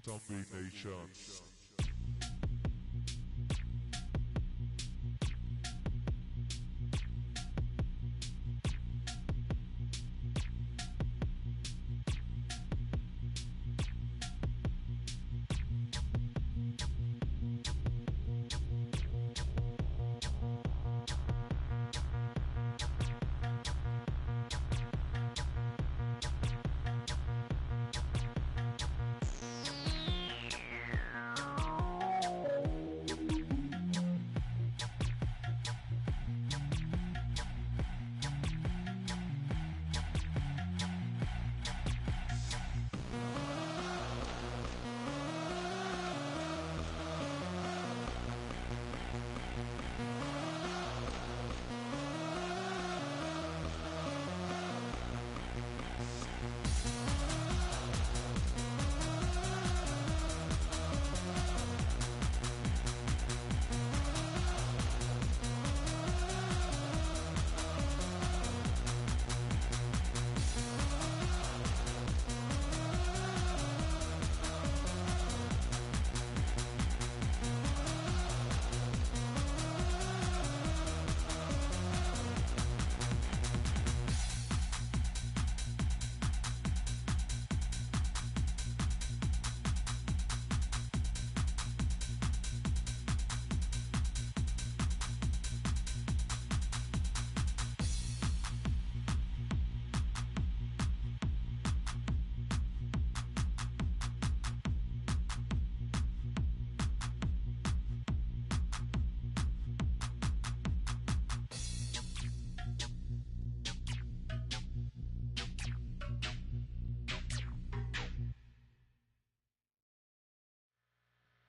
Zombie Nation.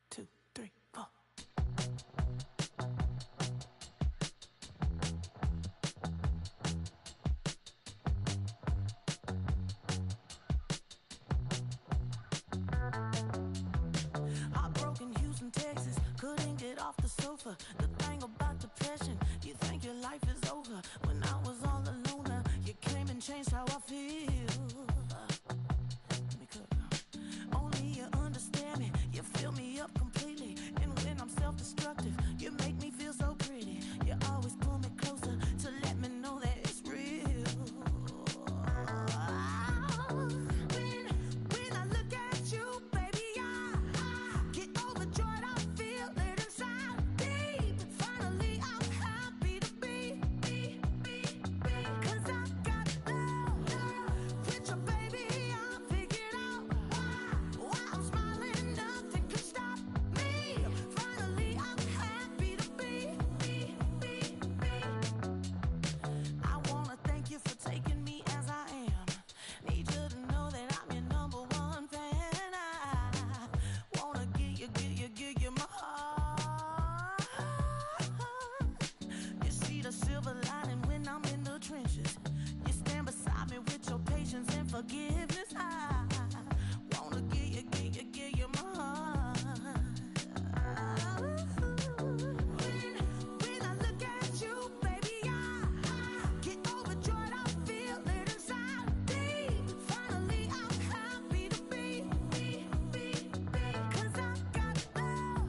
Two, three, four. Heartbroken Houston, Texas, couldn't get off the sofa. The thing about depression, you think your life is over. When I was all alone, you came and changed how I feel. Let me cook. Only you understand me, you fill me up completely. And when I'm self-destructive, you make me feel so pretty. You always pull me closer to let me know that it's real. When I look at you, baby, I get overjoyed. I feel it inside deep. Finally, I'm happy to be. 'Cause I got love with your baby. I figured out why I'm smiling. Nothing can stop me. Finally, I'm happy to be. I wanna thank you for taking me as I am. Need you to know that I'm your number one fan. I wanna give you my heart. You see the silver lining when I'm in the trenches. You stand beside me with your patience and forgiveness. I wanna give you my heart. When I look at you, baby, I get overjoyed. I feel it inside deep. Finally, I'm happy to be. 'Cause I got love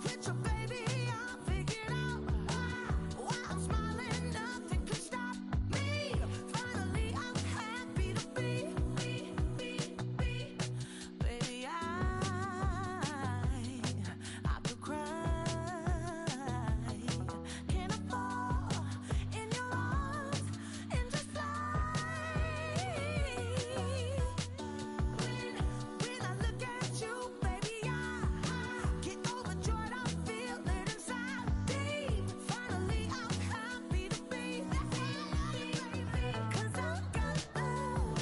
with your baby. I figured out why I'm smiling. Nothing can stop me. Finally, I'm happy to be. Baby, I could cry. Can I fall in your arms and just fly? When I look at you, baby, I get overjoyed. I feel it inside deep. Finally, I'm happy to be. 'Cause I got love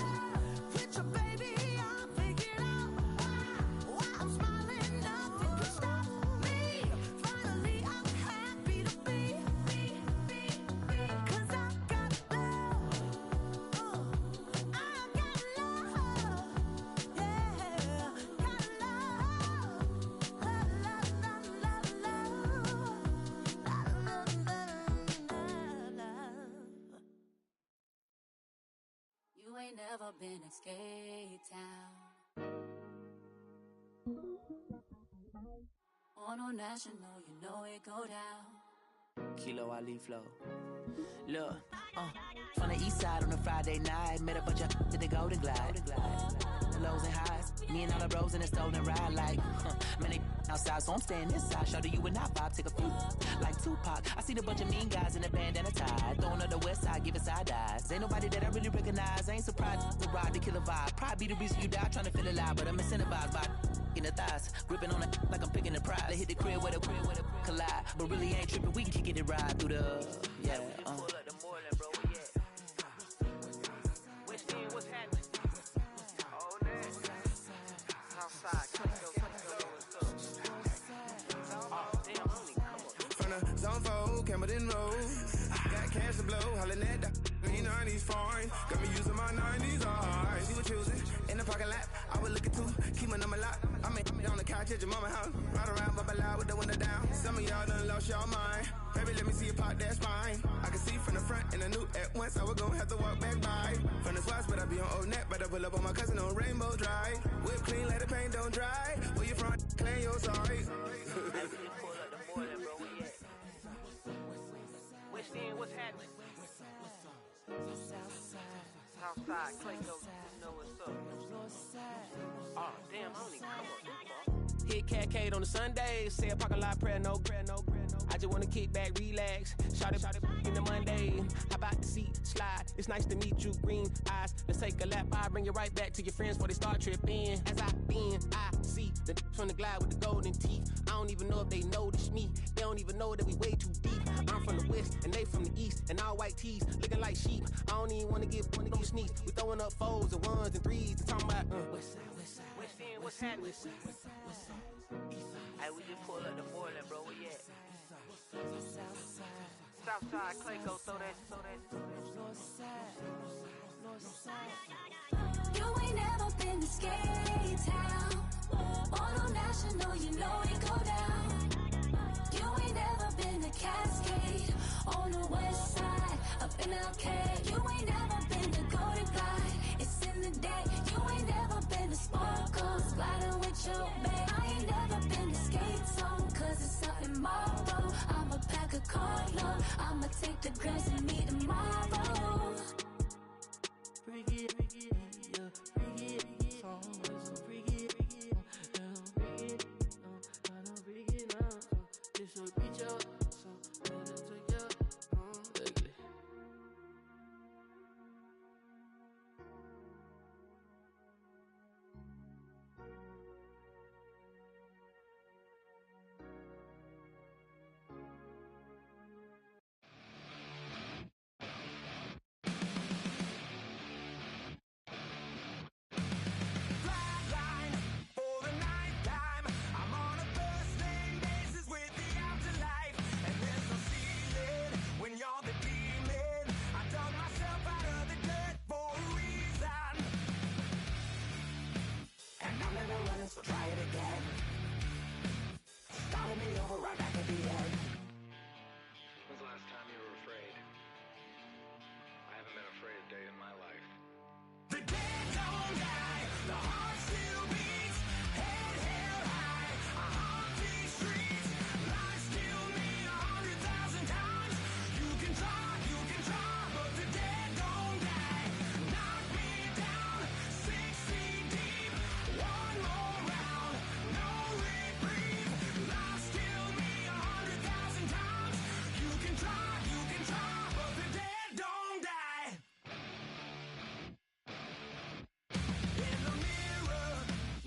with your baby. I figured out why I'm smiling. Nothing can stop me. Finally, I'm happy to be. 'Cause I got love. I got love. Yeah, got love. Love. You ain't never been in Skate Town. On national, you know it go down. Kilo Ali Flow. Look, from the east side on a Friday night, met a bunch of at the Golden Glide. The lows and highs, me and all the bros in the stolen ride like, man, they outside, so I'm staying inside. Shout to you and I vibe, take a few, like Tupac. I seen a bunch of mean guys in a bandana tie, throwing up the west side, giving side eyes. Ain't nobody that I really recognize, I ain't surprised to ride the killer vibe. Probably be the reason you die, trying to feel alive, but I'm incentivized by in the thighs, gripping on it like I'm picking the prize. They hit the crib where the collide, but really ain't tripping. We can kick it ride through the yeah. Pull up the Moreland, bro. Where you at? West End, what's happening? Oh, man. Southside, from the zone 4, Campbellton Road. Got cash to blow, hollin' at the 90s foreign. Got me using my 90s, alright. She was choosing in the parking lot. I was looking too, keep my number locked. I'm on the couch at your mama house. Ride around, bubble loud with the window down. Some of y'all done lost y'all mind. Baby, let me see you pop that spine. I can see from the front and I knew at once I was gonna have to walk back by. From the spots, but I be on Old Neck. Better pull up on my cousin on Rainbow Drive. Whip clean, let the paint don't dry. Where you from? Claim your sorry. pull up the Moreland, bro. Where you at? West End, what's happening? Southside, Clayco, you know what's up. Oh, damn, I don't even come up this far. Hit Catcade on the Sundays, say a parking lot prayer, no. I just wanna kick back, relax, shout it in the Monday. How about the seat, slide, it's nice to meet you, green eyes. Let's take a lap, I bring you right back to your friends before they start tripping. As I bend, I see the from the glide with the golden teeth. I don't even know if they notice me, they don't even know that we way too deep. I'm from the west, and they from the east, and all white tees, looking like sheep. I don't even wanna give one of those sneaks. We throwing up fours and ones and threes, and talking about west end, what's happening? Hey, we just pull up the Moreland, bro. Where you at? Southside, Clayco, throw that. You ain't never been to Skate Town. On national, you know it go down. You ain't never been to Cascade. On the west side, up in LK. You ain't never been to Golden Glide. It's in the day. You ain't never been to Sparkles, gliding with your babe. I ain't never been to Skate Zone, cause it's something marble. I'ma pack a Carlo, I'ma take the grass and meet tomorrow. Bring it, yeah, bring it, song, so bring it, bring it now, this will reach out, so better to you, ugly. So try it again. Starting me over right back at the end. When's the last time you were afraid? I haven't been afraid a day in my life. The dead don't die, the heart still beats, head held high, I haunt these streets, lies kill me 100,000 times. You can try, but the dead don't die. Knock me down 6 feet deep, one more round, no reprieve. Lies kill me 100,000 times. You can try, but the dead don't die. In the mirror,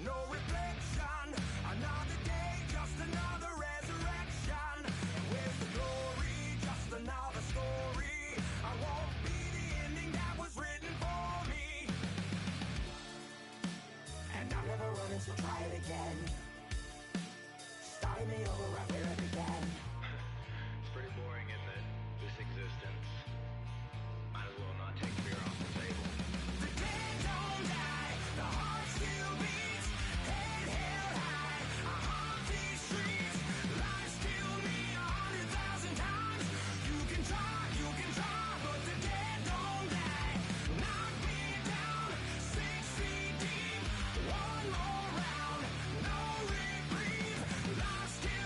no reflection. Another day, just another resurrection. Where's the glory? Just another story. I won't be the ending that was written for me. And I'm never running, so try it again. Starting me over right where it began. It's pretty boring, isn't it? This existence. Might as well not take fear off the table. The dead don't die, the heart still beats, head held high, I haunt these streets, lies kill me 100,000 times. You can try, but the dead don't die. Knock me down 6 feet deep, one more round, no reprieve. Lies kill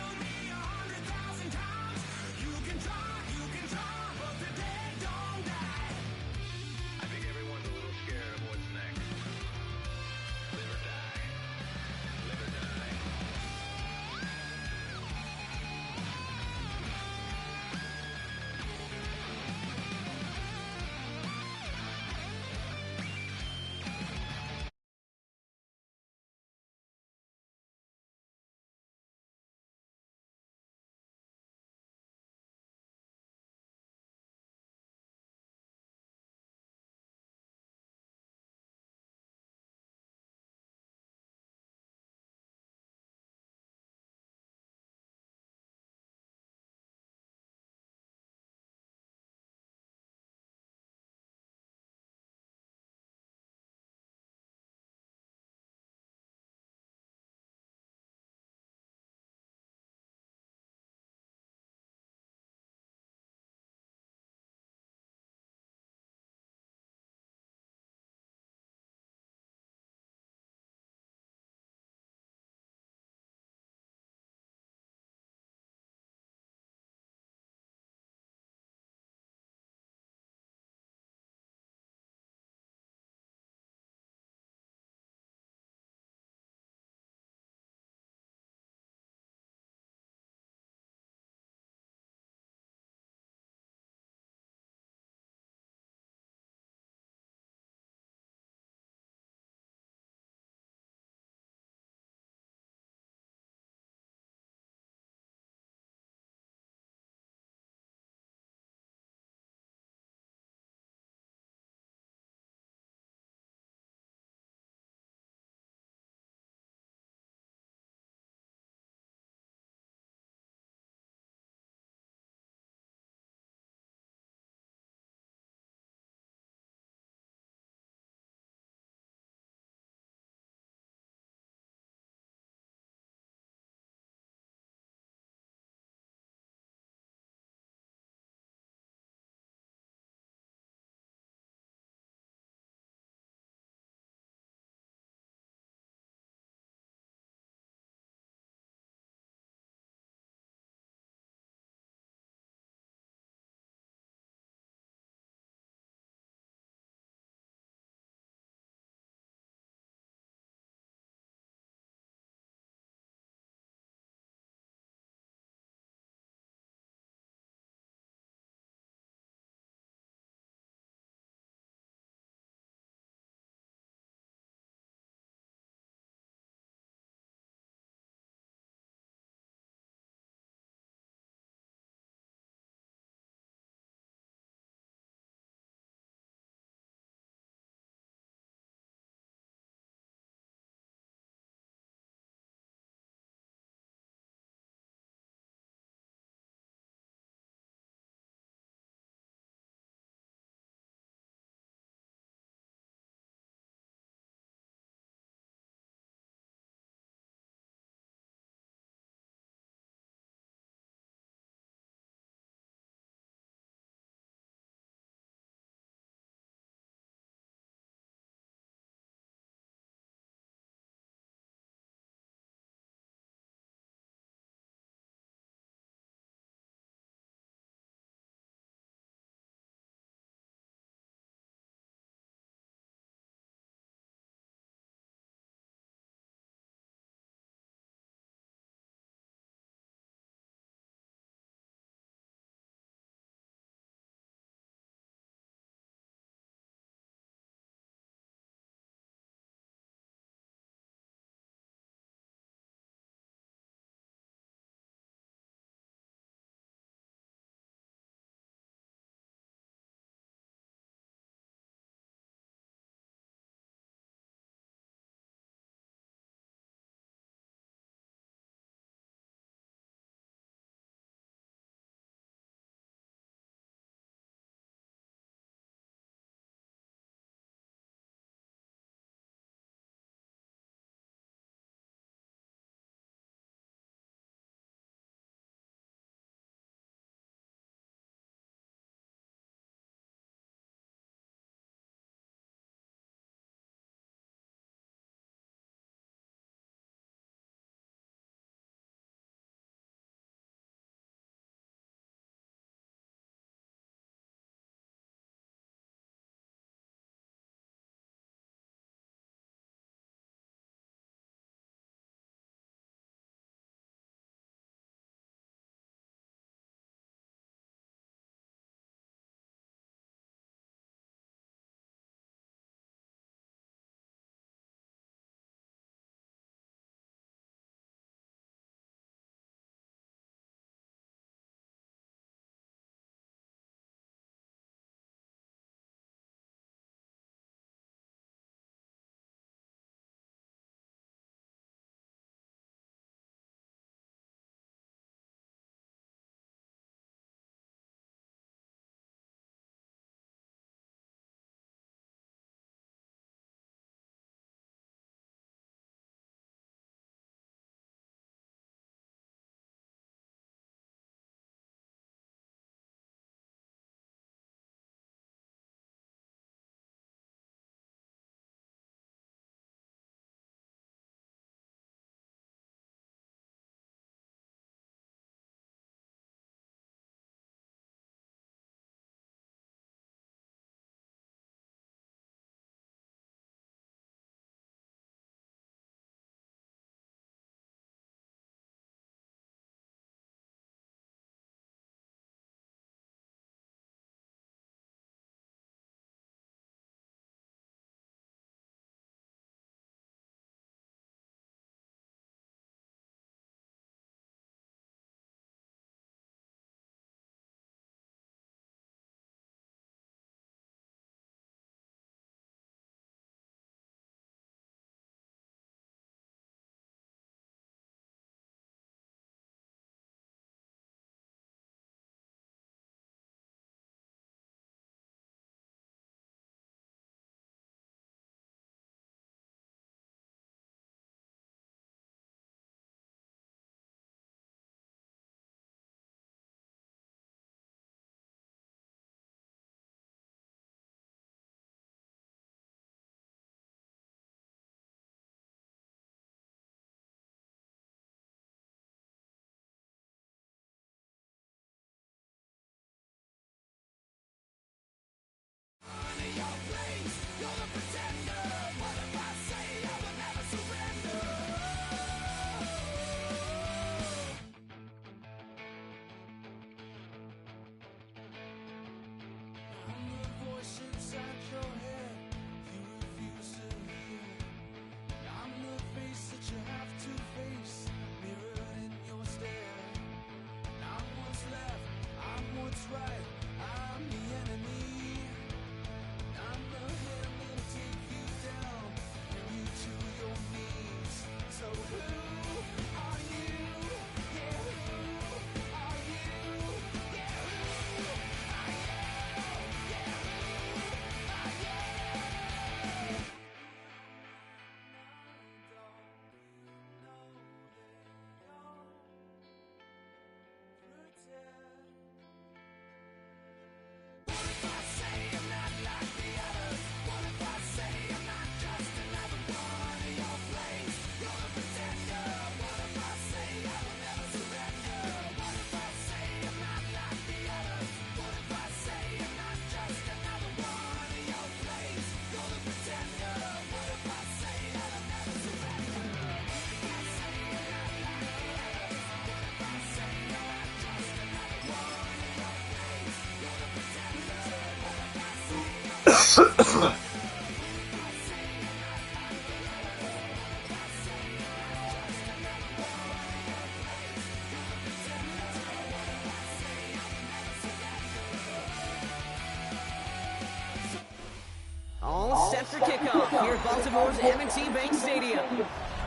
All set for kickoff here at Baltimore's M&T Bank Stadium.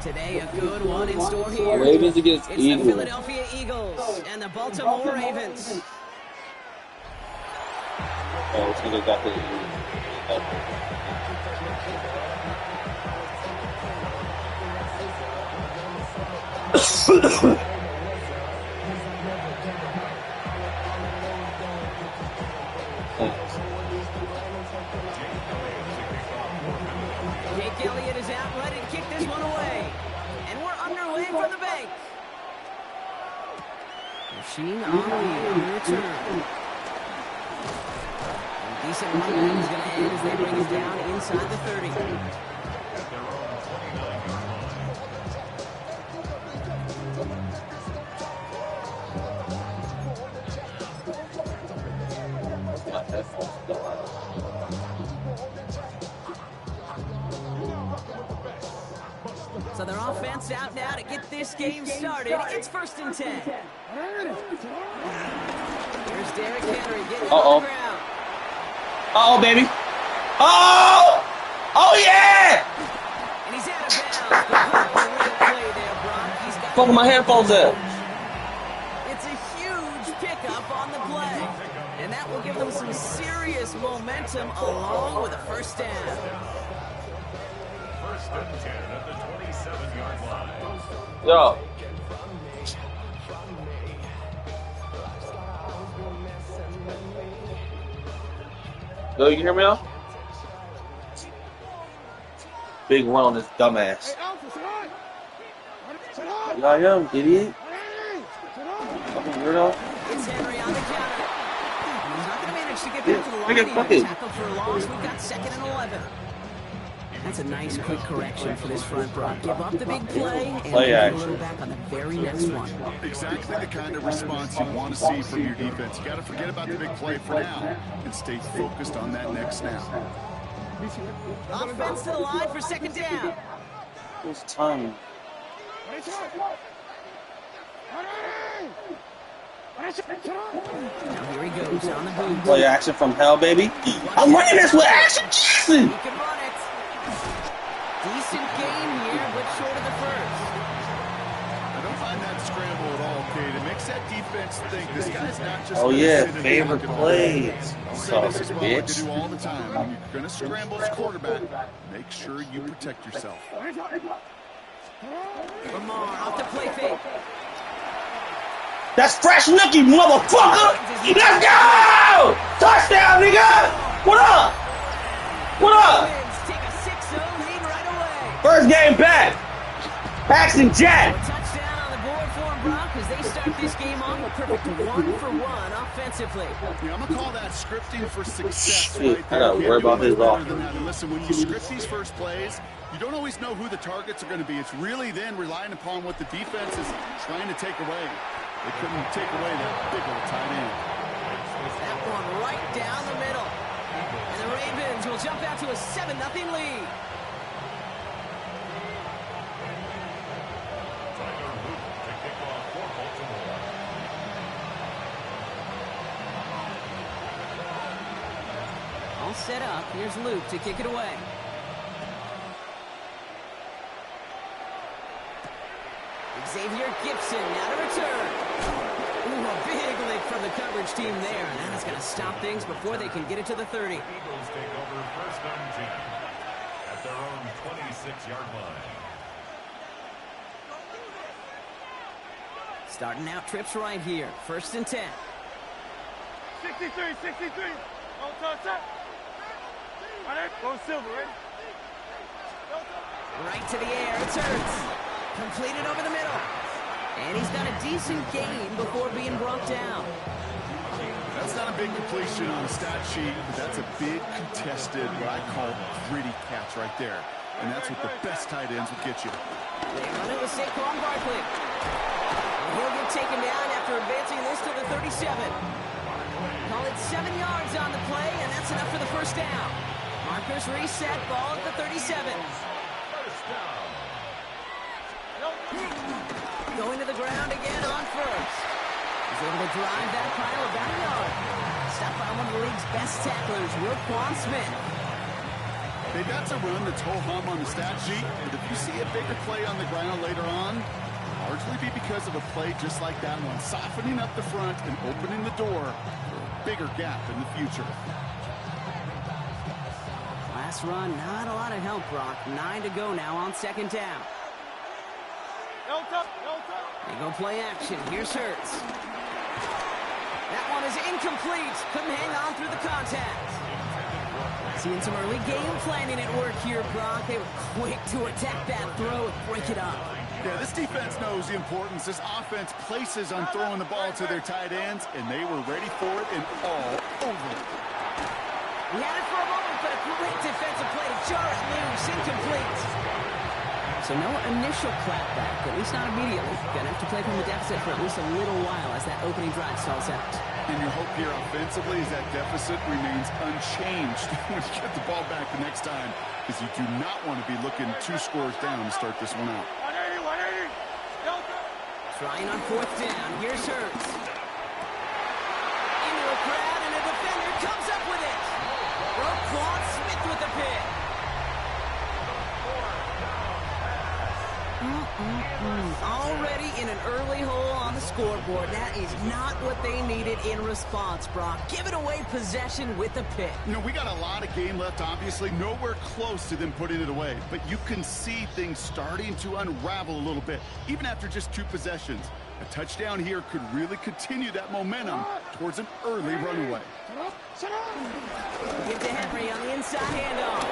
Today, a good one in store here. Ravens against It's Eagles. the Philadelphia Eagles and the Baltimore Ravens. Oh, it's gonna got the. Jake Elliott is out, ready to kick this one away. And we're underway from the bank. Machine on the return. And decent run is going to end as they bring it down inside the 30. So their offense out now to get this game started. It's 1st and 10. Here's Derrick Henry getting on the ground. Uh-oh, baby. Oh! Oh, yeah! And he's out of bounds. But good play there, Brock. He's got Fucking my headphones up. It's a huge pickup on the play. And that will give them some serious momentum along with a first down. 1st and 10 at the 27-yard line. Yo. Yo, you can hear me now? Big one on this dumbass. Yeah, I am, idiot. Fucking weirdo. It's Henry on the counter. He's not going to manage to get back to the line. Fuck He it. tackled for a loss. We've got 2nd and 11. That's a nice quick correction for this front, Brock. Give up the big play and Play then action. go back on the very next one. Exactly the kind of response you want to see from your defense. You got to forget about the big play for now and stay focused on that next snap. Offense to the line for 2nd down. What's time? Now here he goes on the boot. Play action from hell, baby. I'm running this with action, Jackson. He can run it. Decent game here, but short of the first. I don't find that scramble at all, Kate. It makes that defense think this guy's not just Oh gonna yeah, sit and favorite look at the ball. plays. I'll say Sausage this is what I like to bitch. do all the time. When you're going to scramble as quarterback, make sure you protect yourself. Lamar off the play fake. That's fresh nookie, motherfucker! Let's go! Touchdown, nigga! What up? What up? Ravens take a 6-0 lead right away. First game back. Paxton A Jack. touchdown on the board for them, Brock, as they start this game off a perfect 1-for-1 offensively. Yeah, I'm going to call that scripting for success. Shit, right I there. gotta Can't worry do about much his better offense. than that. And listen, when you script these first plays, you don't always know who the targets are going to be. It's really then relying upon what the defense is trying to take away. They couldn't take away that big old tight end. That one right down the middle. And the Ravens will jump out to a 7-0 lead. Tyler Luke to kick off for Baltimore. All set up. Here's Luke to kick it away. Xavier Gibson now to return. Ooh, a big lick from the coverage team there. And that is going to stop things before they can get it to the 30. Eagles take over 1st and 10 at their own 26-yard line. Starting out trips right here. 1st and 10. 63. On top. Go Silver, right? Right to the air. It's Hurts. Completed over the middle. And he's got a decent gain before being brought down. That's not a big completion on the stat sheet, but that's a big contested, what I call gritty catch right there. And that's what the best tight ends will get you. They run it with Saquon Barkley. And he'll get taken down after advancing this to the 37. Call it 7 yards on the play, and that's enough for the first down. Markers reset, ball at the 37. Going to the ground again on first. He's able to drive that pile about a yard. Stopped by one of the league's best tacklers, Roquan Smith. They've got to run the ho-hum on the stat sheet, but if you see a bigger play on the ground later on, largely be because of a play just like that one, softening up the front and opening the door for a bigger gap in the future. Last run, not a lot of help, Brock. 9 to go now on second down. They go play action. Here's Hurts. That one is incomplete. Couldn't hang on through the contact. Seeing some early game planning at work here, Brock. They were quick to attack that throw and break it up. Yeah, this defense knows the importance this offense places on throwing the ball to their tight ends, and they were ready for it and all over it. We had it for a moment, but a great defensive play to jar it loose, incomplete. So no initial clapback, at least not immediately. Gonna have to play from the deficit for at least a little while as that opening drive stalls out. And your hope here offensively is that deficit remains unchanged when you get the ball back the next time, because you do not want to be looking 2 scores down to start this one out. Trying on fourth down. Here's Hurts. Into a crowd, and a defender comes up with it. Roquan Smith with the pick. Already in an early hole on the scoreboard. That is not what they needed in response, Brock. Giving away possession with a pick. You know, we got a lot of game left, obviously. Nowhere close to them putting it away. But you can see things starting to unravel a little bit, even after just 2 possessions. A touchdown here could really continue that momentum towards an early runaway. Give to Henry on the inside handoff.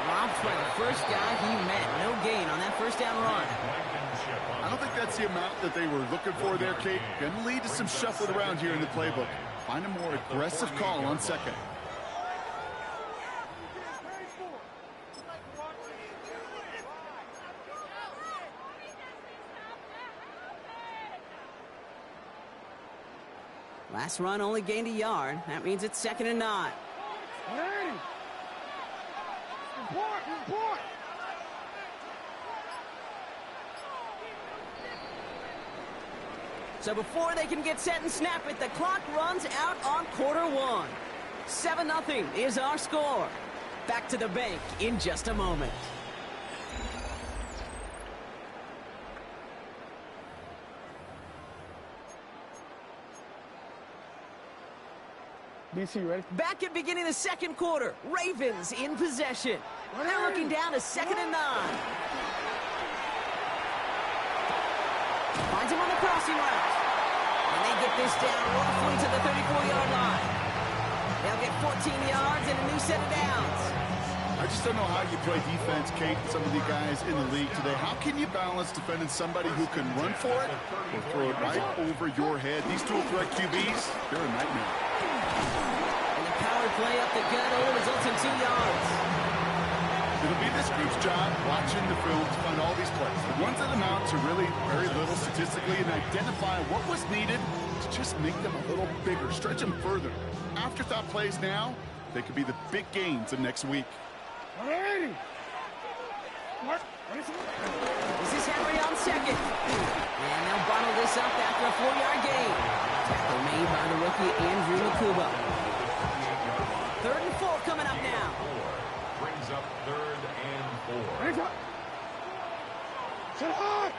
Dropped by the first guy he met. No gain on that first down run. I don't think that's the amount that they were looking for there, Kate. Going to lead to some shuffling around here in the playbook. Find a more aggressive call on second. Last run only gained a yard. That means it's 2nd and 9. So before they can get set and snap it, the clock runs out on quarter 1. 7-0 is our score. Back to the bank in just a moment. DC, ready? Back at beginning of the second quarter. Ravens in possession. They're looking down to 2nd and 9. Finds him on the crossing route. And they get this down roughly to the 34-yard line. They'll get 14 yards and a new set of downs. I just don't know how you play defense, Kate, and some of the guys in the league today. How can you balance defending somebody who can run for it or throw it right over your head? These dual threat QBs, they're a nightmare. And the power play up the gut only results in 2 yards. It'll be this group's job watching the film to find all these plays. The ones that amount to really very little statistically and identify what was needed to just make them a little bigger, stretch them further. Afterthought plays now, they could be the big gains of next week. This is Henry on second. And they'll bottle this up after a 4-yard gain. Tackle made by the rookie Andrew Makuba. 3rd and 4 coming up now. Brings up 3rd and 4. Shut up!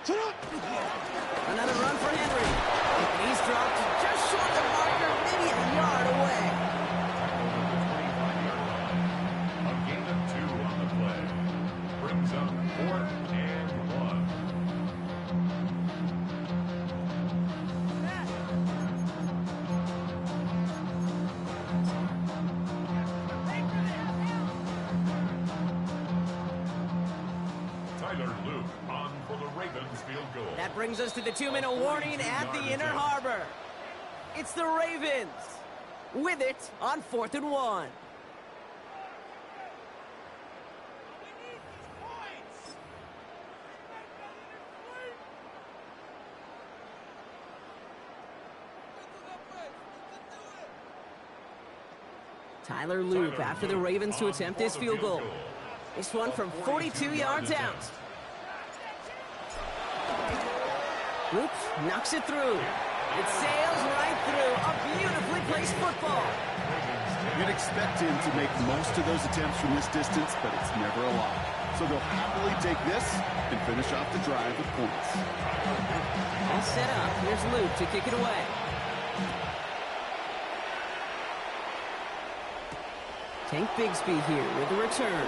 Shut up! Another run for Henry. He's dropped just short of marker, maybe a yard away. A gain of 2 on the play. Brings up 4th and 1. Tyler Luke on for the Ravens field goal. That brings us to the 2-minute warning at the Inner Harbor. It's the Ravens with it on 4th and 1. Tyler Loop after the Ravens to attempt this field goal. This one from 42 yards out. Loop knocks it through. It sails right through. A beautifully placed football. You'd expect him to make most of those attempts from this distance, but it's never a lot. So they'll happily take this and finish off the drive with points. All set up. Here's Luke to kick it away. Tank Bigsby here with the return.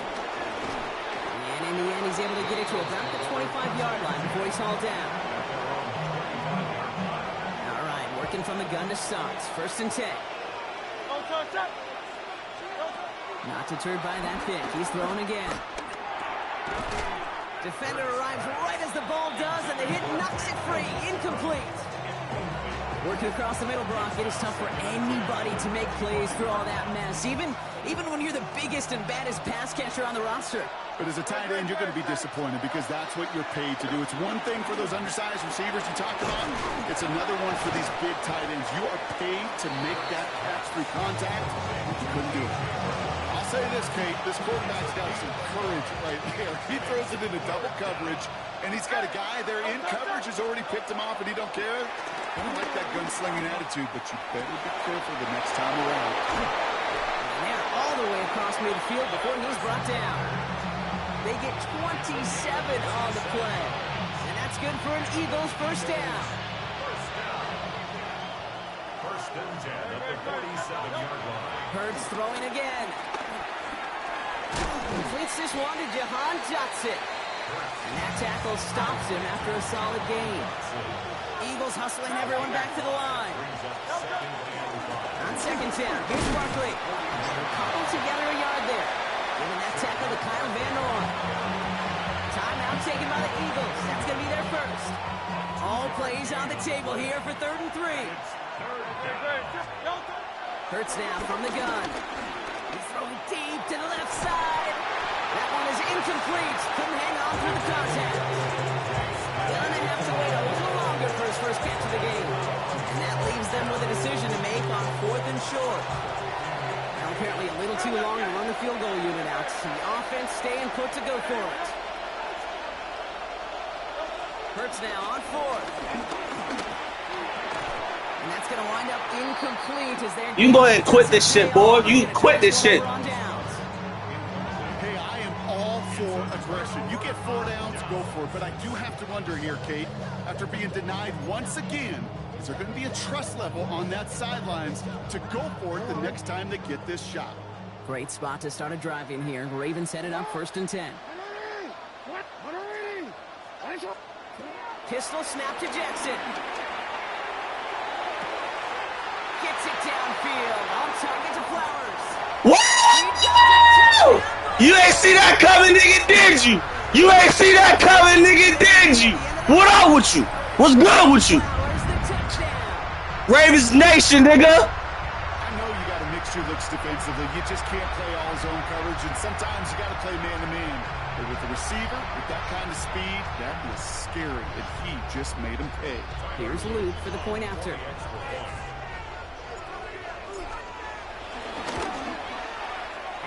And in the end, he's able to get it to about the 25-yard line before he's hauled down. All right, working from the gun to start. 1st and 10. Not deterred by that pick. He's thrown again. Defender arrives right as the ball does, and the hit knocks it free. Incomplete. Working across the middle, Brock. It is tough for anybody to make plays through all that mess, even when you're the biggest and baddest pass catcher on the roster. But as a tight end, you're going to be disappointed because that's what you're paid to do. It's one thing for those undersized receivers you talked about. It's another one for these big tight ends. You are paid to make that catch through contact. You couldn't do it. I'll say this, Kate. This quarterback's got some courage right there. He throws it into double coverage, and he's got a guy there in coverage who's already picked him off, and he don't care. I don't like that gunslinging attitude, but you better be careful the next time around. And they're all the way across midfield before he's brought down. They get 27 on the play. And that's good for an Eagles first down. First and 10 at the 47-yard line. Hurts throwing again. Completes this one to Jahan Johnson. And that tackle stops him after a solid gain. Eagles hustling everyone back to the line. On 2nd down, here's Barkley. Cobbled together a yard there. Giving that tackle to Kyle Van Noy. Timeout taken by the Eagles. That's going to be their first. All plays on the table here for 3rd and 3. Hurts now from the gun. He's throwing deep to the left side. That one is incomplete. Couldn't hang on through the contact. Gonna have to wait a little longer for his first catch of the game. And that leaves them with a decision to make on 4th and short. Now apparently a little too long to run the field goal unit out. The offense staying put to go for it. Hurts now on 4th. And that's going to wind up incomplete as they're... You can go ahead and quit this shit, boy. You can quit this shit. Hey, I am all for aggression. You get 4 downs, go for it. But I do have to wonder here, Kate, after being denied once again, is there going to be a trust level on that sidelines to go for it the next time they get this shot? Great spot to start a drive in here. Ravens headed up 1st and 10. Pistol snap to Jackson. Gets it downfield. On target to Flowers. Woo! You ain't see that coming, nigga, did you? You ain't see that coming, nigga, did you? What up with you? What's good with you? Ravens Nation, nigga. I know you got to mix your looks defensively. You just can't play all zone coverage, and sometimes you got to play man-to-man. But with the receiver, with that kind of speed, that is scary, and he just made him pay. Here's Luke for the point after.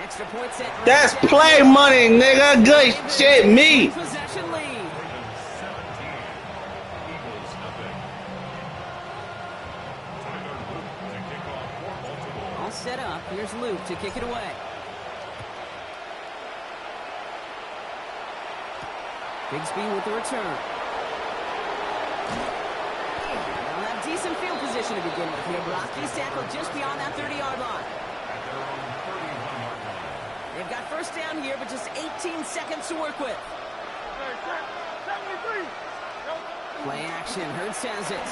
Extra point set. That's play money, nigga. Good shit, me. Possession lead. All set up. Here's Luke to kick it away. Bigsby with the return. They'll have decent field position to begin with here. Brock, he's tackled just beyond that 30-yard line. They've got first down here, but just 18 seconds to work with. Play action. Hurts has it.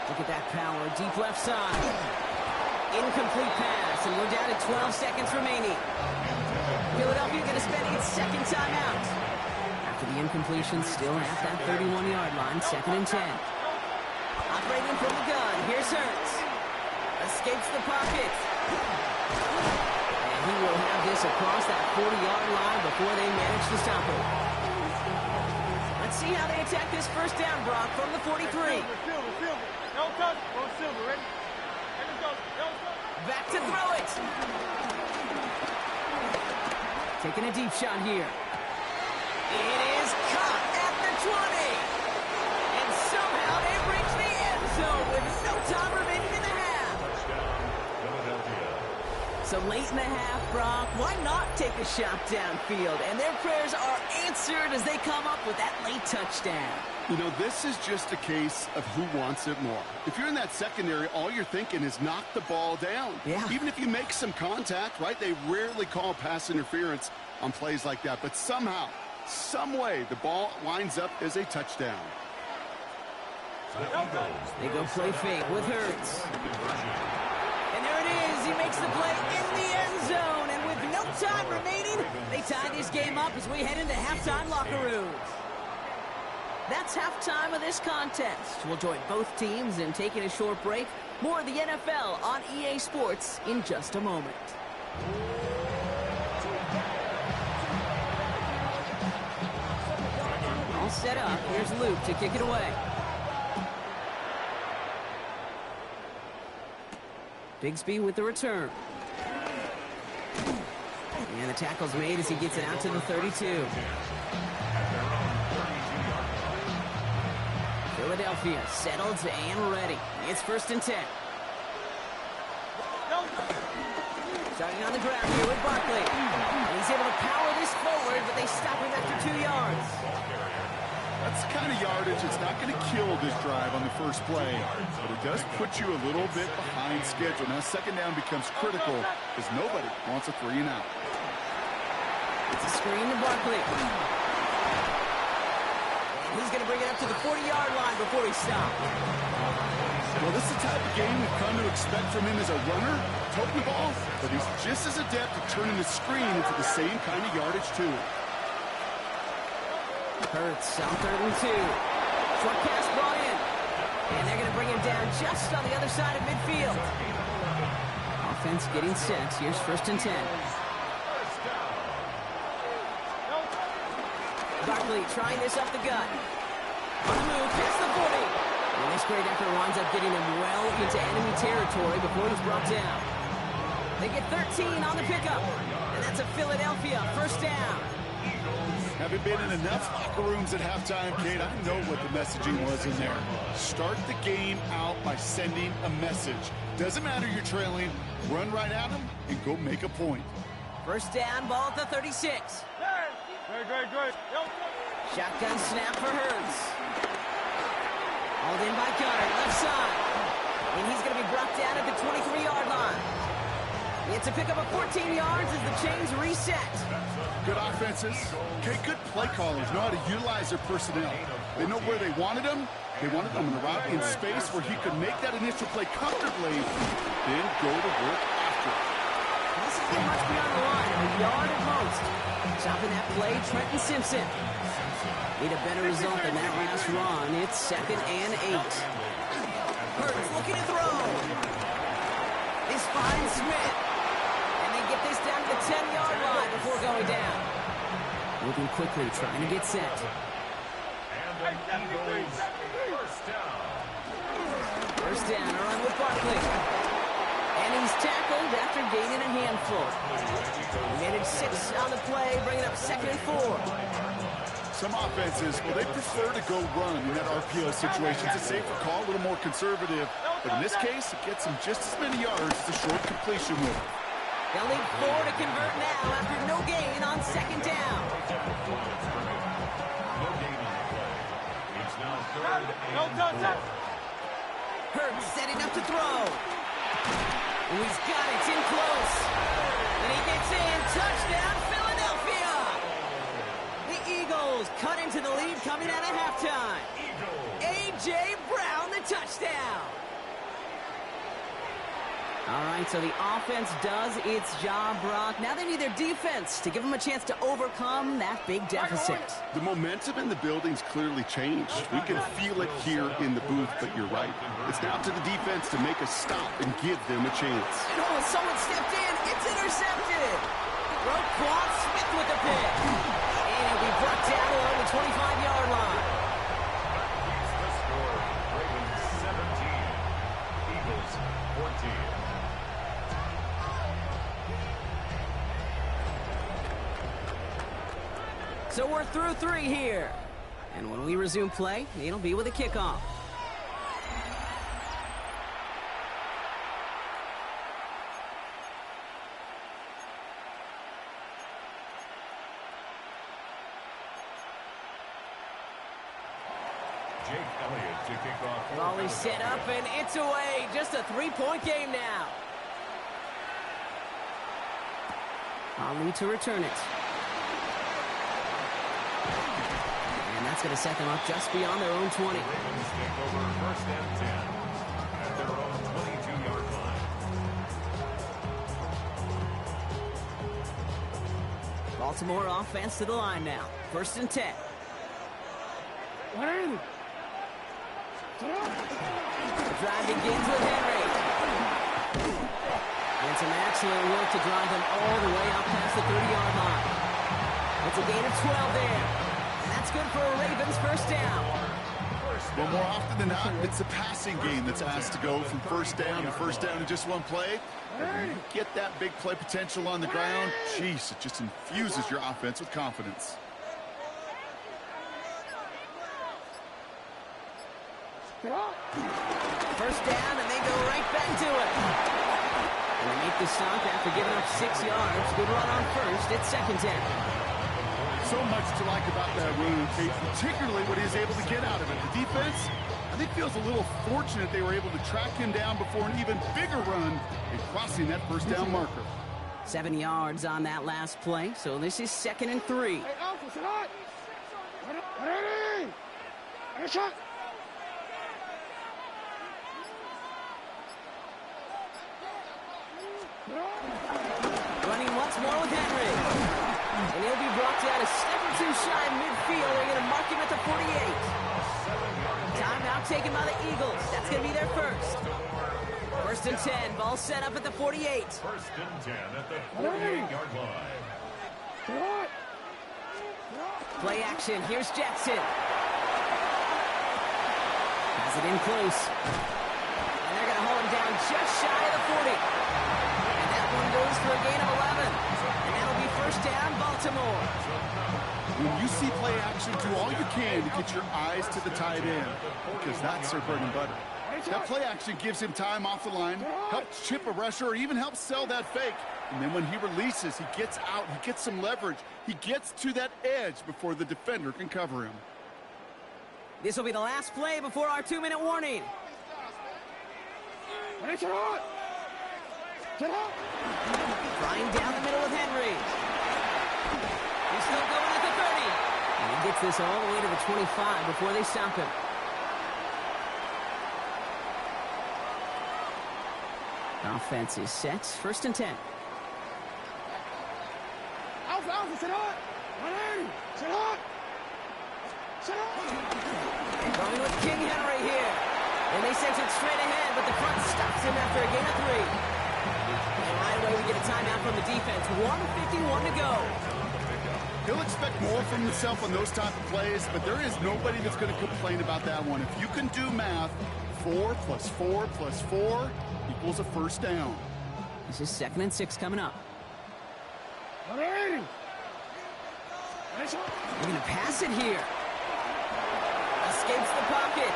Look at that power. Deep left side. Incomplete pass, and we're down to 12 seconds remaining. Philadelphia going to spend its second timeout. After the incompletion, still at that 31-yard line, 2nd and 10. Operating from the gun. Here's Hurts. Escapes the pocket. He will have this across that 40-yard line before they manage to stop him. Let's see how they attack this first down, Brock, from the 43. Back to throw it. Taking a deep shot here. It is caught at the 20. And somehow they reach the end zone with no time remaining in the half. So late in the half, Brock, why not take a shot downfield? And their prayers are answered as they come up with that late touchdown. You know, this is just a case of who wants it more. If you're in that secondary, all you're thinking is knock the ball down. Yeah. Even if you make some contact, right? They rarely call pass interference on plays like that. But somehow, some way, the ball winds up as a touchdown. They go play fake with Hurts. And there it is. He makes the play in the end zone. And with no time remaining, they tie this game up as we head into halftime locker rooms. That's halftime of this contest. We'll join both teams in taking a short break. More of the NFL on EA Sports in just a moment. All set up. Here's Luke to kick it away. Bigsby with the return. And the tackle's made as he gets it out to the 32. Philadelphia settled and ready. It's 1st and 10. Starting on the ground here with Barkley. And he's able to power this forward, but they stop him after 2 yards. That's the kind of yardage that's not going to kill this drive on the first play, but it does put you a little bit behind schedule. Now, 2nd down becomes critical because nobody wants a 3 and out. It's a screen to Barkley. He's going to bring it up to the 40-yard line before he stops. Well, this is the type of game we've come to expect from him as a runner, toting the ball, but he's just as adept at turning the screen into the same kind of yardage, too. Hurts on 3rd and 2. Short pass brought in. And they're going to bring him down just on the other side of midfield. Offense getting set. Here's 1st and 10. Barkley trying this up the gut. On the move, past the 40. And this great effort winds up getting him well into enemy territory before he's brought down. They get 13 on the pickup. And that's a Philadelphia 1st down. Having been in enough locker rooms at halftime, Kate, I know what the messaging was in there. Start the game out by sending a message. Doesn't matter you're trailing, run right at them and go make a point. 1st down, ball at the 36. Great. Shotgun snap for Hurts. Hauled in by Gunner, left side. And he's going to be brought down at the 23-yard line. It's a pickup of 14 yards as the chains reset. Good offenses. Okay, good play callers know how to utilize their personnel. They know where they wanted them. They wanted them in the route in space where he could make that initial play comfortably, then go to work after. This isn't much beyond the line, a yard at most. Stopping that play, Trenton Simpson. Need a better result than that last run. It's 2nd and 8. Hurts looking to throw. They find Smith. And they get this down to the 10-yard line before going down. Moving quickly, trying to get set. First down, a run with Barkley. And he's tackled after gaining a handful. He managed 6 on the play, bringing up 2nd and 4. Some offenses, well, they prefer to go run in that RPO situation. It's a safer call, a little more conservative. But in this case, it gets them just as many yards as a short completion with. They'll need 4 to convert now after no gain on 2nd down. It's now 3rd and 4. Hurts setting up to throw. Oh, he's got it. It's in close. And he gets in. Touchdown, Philadelphia. The Eagles cut into the lead coming out of halftime. A.J. Brown, the touchdown. All right, so the offense does its job, Brock. Now they need their defense to give them a chance to overcome that big deficit. The momentum in the building's clearly changed. We can feel it here in the booth, but you're right. It's now to the defense to make a stop and give them a chance. And oh, someone stepped in. It's intercepted. Roquan Smith with the pick. And he'll be brought down along the 25-yard line. The score, Ravens 17, Eagles 14. So we're through 3 here. And when we resume play, it'll be with a kickoff. Jake Elliott to kick off. Volley set up, and it's away. Just a 3-point game now. Ali to return it. And that's going to set them up just beyond their own 20. Ravens take over 1st and 10 at their own 22-yard line. Baltimore offense to the line now. 1st and 10. The drive begins with Henry. And some excellent work to drive them all the way out past the 30-yard line. It's a gain of 12 there. And that's good for a Ravens 1st down. Well, more often than not, it's the passing game that's asked to go from 1st down to 1st down in just one play. But when you get that big play potential on the ground, jeez, it just infuses your offense with confidence. First down, and they go right back to it. And they make the stop after giving up 6 yards. Good run on 1st. It's 2nd down. So much to like about that run, Kate, particularly what he was able to get out of it. The defense, I think, feels a little fortunate they were able to track him down before an even bigger run in crossing that 1st down marker. 7 yards on that last play, so this is 2nd and 3. Running once more with Henry. And he'll be brought down a step or 2 shy midfield. They're going to mark him at the 48. Timeout taken by the Eagles. That's going to be their 1st. 1st and 10. Ball set up at the 48. 1st and 10 at the 48-yard line. Play action. Here's Jackson. Has it in close. And they're going to hold him down just shy of the 40. And that one goes for a gain of 11. And that'll be 1st down, Baltimore. When you see play action, do all you can to get your eyes to the tight end, because that's their bread and butter. That play action gives him time off the line, helps chip a rusher, or even helps sell that fake. And then when he releases, he gets out, he gets some leverage. He gets to that edge before the defender can cover him. This will be the last play before our 2-minute warning. Flying down the middle with Henry. He's still going at the 30. And he gets this all the way to the 25 before they stop him. Offense is set. 1st and 10. Going with King Henry here. And they sent it straight ahead, but the front stops him after a gain of 3. And right away we get a timeout from the defense. 1:51 to go. He'll expect more from himself on those type of plays, but there is nobody that's going to complain about that one. If you can do math, 4 plus 4 plus 4 equals a 1st down. This is 2nd and 6 coming up. They're going to pass it here. Escapes the pocket.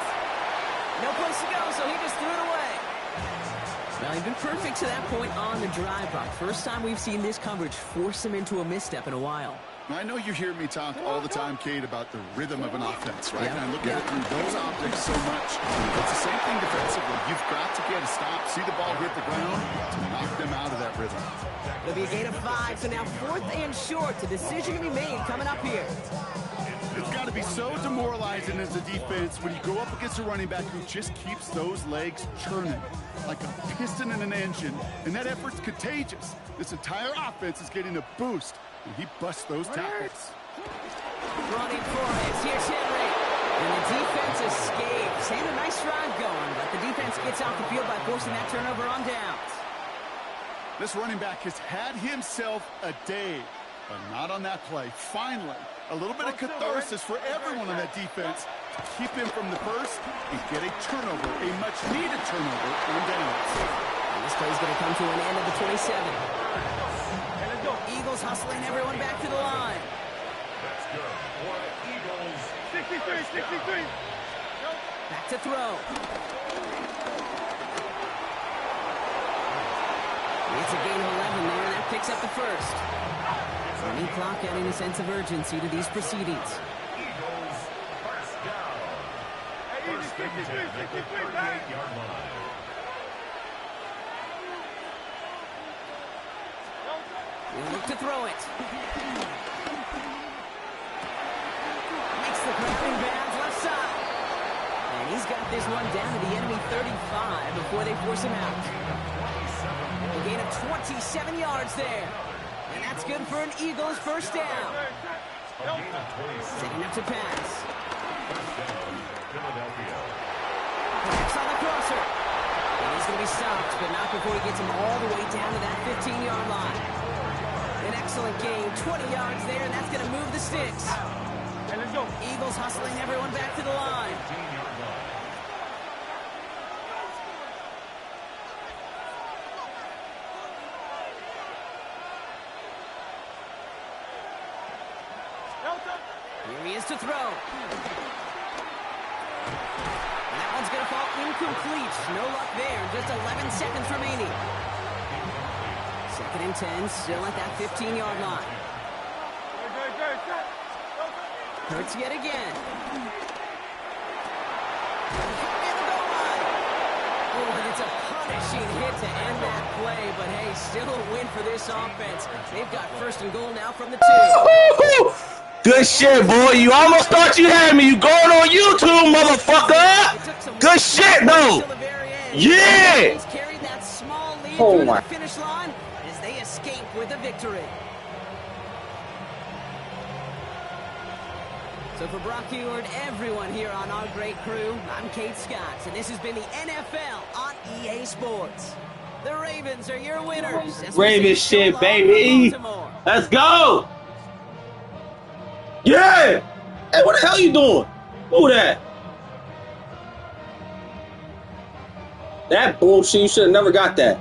No place to go, so he just threw it away. Well, he's been perfect to that point on the drive, Brock. First time we've seen this coverage force him into a misstep in a while. I know you hear me talk all the time, Kate, about the rhythm of an offense, right? And I look at it through those optics so much. It's the same thing defensively. You've got to get a stop, see the ball hit the ground to knock them out of that rhythm. It'll be a gain of 5, so now 4th and short. The decision to be made coming up here. It's got to be so demoralizing as a defense when you go up against a running back who just keeps those legs churning like a piston in an engine, and that effort's contagious. This entire offense is getting a boost, and he busts those tackles. Running for it. Here's Henry. And the defense escapes. They had a nice drive going, but the defense gets off the field by forcing that turnover on downs. This running back has had himself a day, but not on that play. Finally, a little bit of catharsis for everyone on that defense to keep him from the first and get a turnover, a much-needed turnover on downs. And this play's going to come to an end at the 27. Eagles hustling everyone back to the line. Eagles. 63. Back to throw. It's a gain of 11 there, and that picks up the first. Any clock adding a sense of urgency to these proceedings. Eagles, first down. First and 10 at the 38-yard line. He'll look to throw it. Makes the grabbing bounds left side. And he's got this one down to the enemy 35 before they force him out. A gain of 27 yards there. And that's good for an Eagles first down. Setting up to pass. Perhaps on the crosser. And he's going to be stopped, but not before he gets him all the way down to that 15-yard line. An excellent gain, 20 yards there, and that's going to move the sticks. Eagles hustling everyone back to the line. Here he is to throw. And that one's going to fall incomplete. No luck there. Just 11 seconds remaining. Second and 10, still at that 15-yard line. Hurts yet again. Oh, and it's a punishing hit to end that play, but hey, still a win for this offense. They've got first and goal now from the 2. Good shit, boy. You almost thought you had me. You going on YouTube, motherfucker. Good shit, though. Yeah. He's carried that small lead through the finish line as they escape with a victory. So for Brock Ewart, everyone here on our great crew, I'm Kate Scott, and this has been the NFL on EA Sports. The Ravens are your winners. Ravens shit, baby. Let's go. Yeah! Hey, what the hell you doing? Who that? That bullshit, you should have never got that.